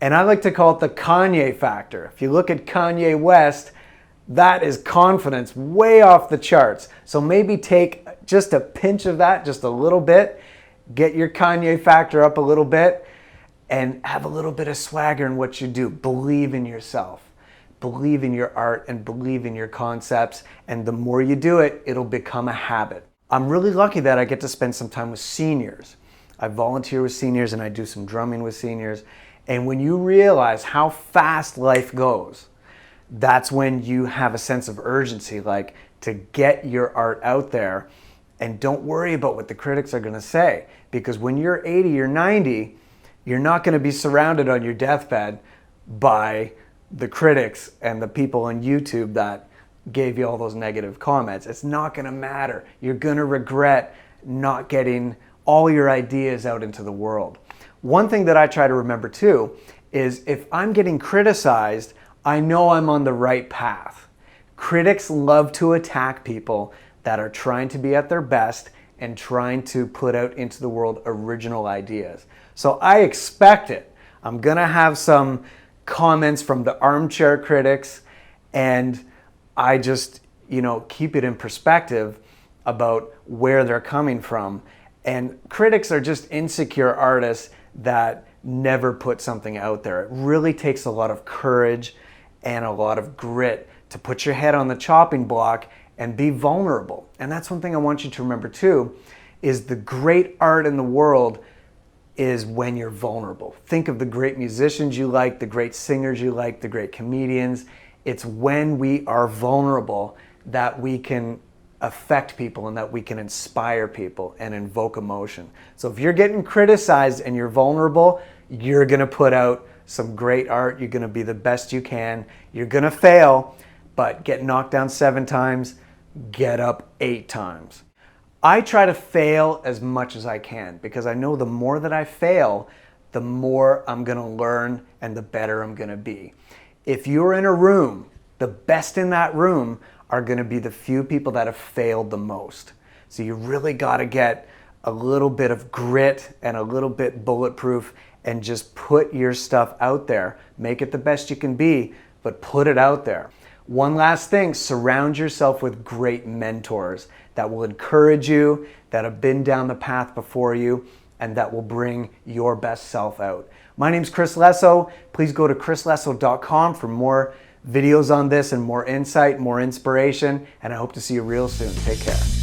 And I like to call it the Kanye factor. If you look at Kanye West, that is confidence way off the charts. So maybe take just a pinch of that, just a little bit, get your Kanye factor up a little bit, and have a little bit of swagger in what you do. Believe in yourself. Believe in your art and believe in your concepts. And the more you do it, it'll become a habit. I'm really lucky that I get to spend some time with seniors. I volunteer with seniors and I do some drumming with seniors. And when you realize how fast life goes, that's when you have a sense of urgency, like to get your art out there and don't worry about what the critics are going to say. Because when you're 80 or 90, you're not going to be surrounded on your deathbed by the critics and the people on YouTube that gave you all those negative comments. It's not going to matter. You're going to regret not getting all your ideas out into the world. One thing that I try to remember too is if I'm getting criticized, I know I'm on the right path. Critics love to attack people that are trying to be at their best and trying to put out into the world original ideas. So I expect it. I'm gonna have some comments from the armchair critics, and I just, keep it in perspective about where they're coming from. And critics are just insecure artists that never put something out there. It really takes a lot of courage and a lot of grit to put your head on the chopping block and be vulnerable. And that's one thing I want you to remember too, is the great art in the world is when you're vulnerable. Think of the great musicians you like, the great singers you like, the great comedians. It's when we are vulnerable that we can affect people and that we can inspire people and invoke emotion. So if you're getting criticized and you're vulnerable, you're gonna put out some great art. You're gonna be the best you can. You're gonna fail, but get knocked down 7 times, get up 8 times. I try to fail as much as I can because I know the more that I fail, the more I'm gonna learn and the better I'm gonna be. If you're in a room, the best in that room are gonna be the few people that have failed the most. So you really gotta get a little bit of grit and a little bit bulletproof and just put your stuff out there. Make it the best you can be, but put it out there. One last thing, surround yourself with great mentors that will encourage you, that have been down the path before you, and that will bring your best self out. My name's Chris Lesso. Please go to chrislesso.com for more videos on this and more insight, more inspiration, and I hope to see you real soon. Take care.